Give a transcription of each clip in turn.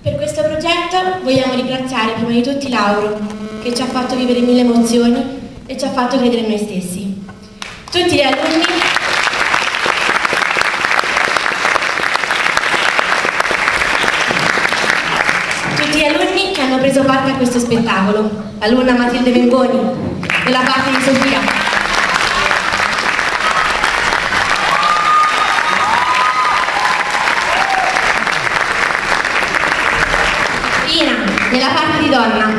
Per questo progetto vogliamo ringraziare prima di tutti Lauro, che ci ha fatto vivere mille emozioni e ci ha fatto credere in noi stessi. Tutti gli alunni che hanno preso parte a questo spettacolo, l'alunna Matilde Mengoni, nella parte di Sofia, Ina, nella parte di Donna,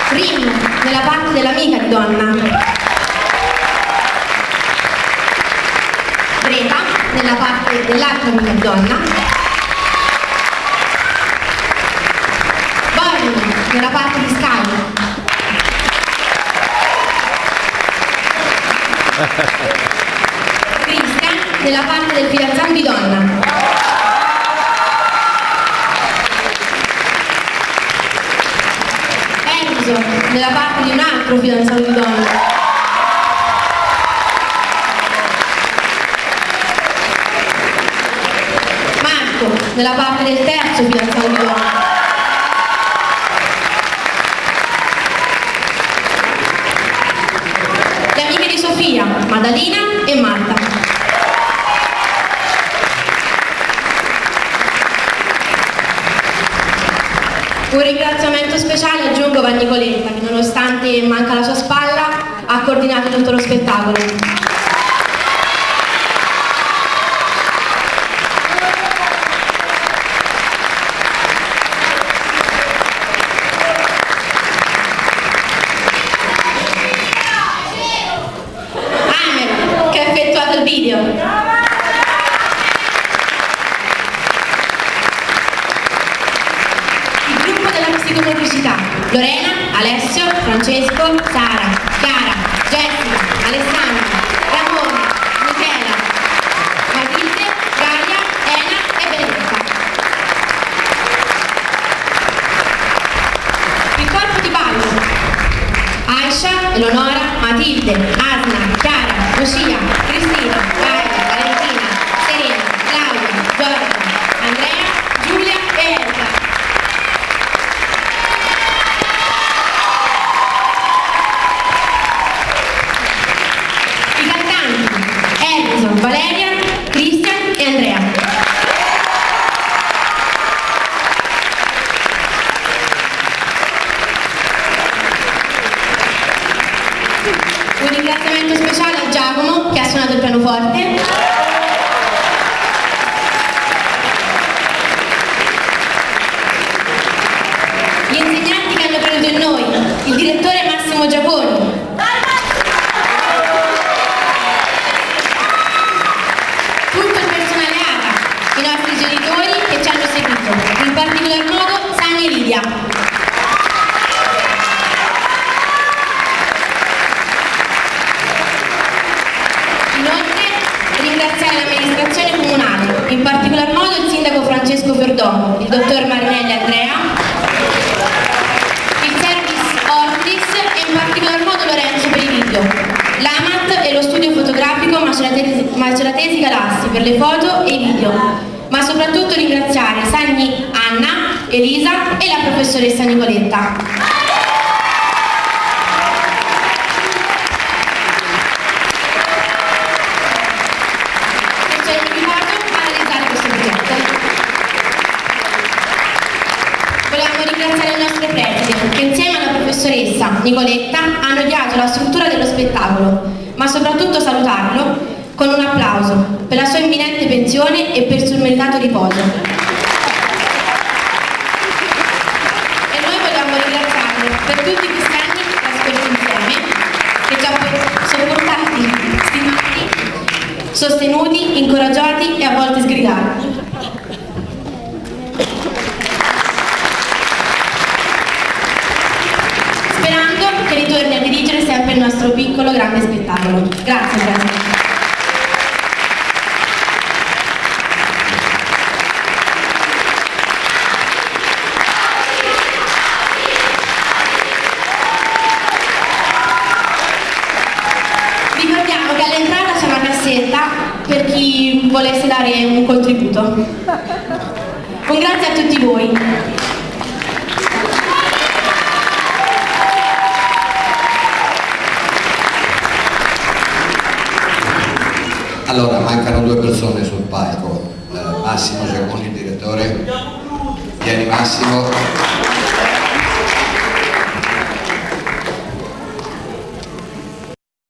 Rim, nella parte dell'amica di Donna, Greta, nella parte dell'altra amica di Donna, Bonnie, nella parte di Sky, Christian, nella parte del fidanzato di Donna, Enzo, nella parte di un altro fidanzato di Donna, nella parte del terzo fidanzato di Donna, le amiche di Sofia, Maddalena e Marta. Un ringraziamento speciale aggiungo a Nicoletta, che nonostante manca la sua spalla ha coordinato tutto lo spettacolo. Lorena, Alessio, Francesco, Sara, Chiara, Jessica, Alessandra, Ramone, Michela, Matilde, Gaia, Ena e Benedetta. Il corpo di ballo: Aisha, Eleonora, Matilde, Asna, Chiara, Lucia, Cristina, Gaia, Valentina, Serena, Claudia, Giorgia, Andrea, Giulia e Erika. Valeria, Cristian e Andrea. Un ringraziamento speciale a Giacomo, che ha suonato il pianoforte, gli insegnanti che hanno creduto in noi, il direttore Massimo Giaconi, i nostri genitori che ci hanno seguito, in particolar modo Sani e Lidia. Inoltre ringraziare l'amministrazione comunale, in particolar modo il sindaco Francesco Fiordomo, il dottor Marinelli Andrea, il service Ortis e in particolar modo Lorenzo per i video, l'AMAT e lo studio fotografico Maceratesi Galassi per le foto e i video, ma soprattutto ringraziare Sagni Anna, Elisa e la professoressa Nicoletta. Che ci hanno aiutato a realizzare questo progetto. Volevamo ringraziare il nostro preside, che insieme alla professoressa Nicoletta hanno ideato la struttura dello spettacolo, ma soprattutto salutarlo con un applauso per la sua imminente pensione e per il suo meritato riposo. E noi vogliamo ringraziarlo per tutti questi anni trascorsi insieme, che ci hanno sopportati, stimati, sostenuti, incoraggiati e a volte sgridati. Sperando che ritorni a dirigere sempre il nostro piccolo grande spettacolo. Grazie, grazie. Per chi volesse dare un contributo. Un grazie a tutti voi. Allora, mancano 2 persone sul palco, Massimo Giaconi, il direttore. Vieni Massimo.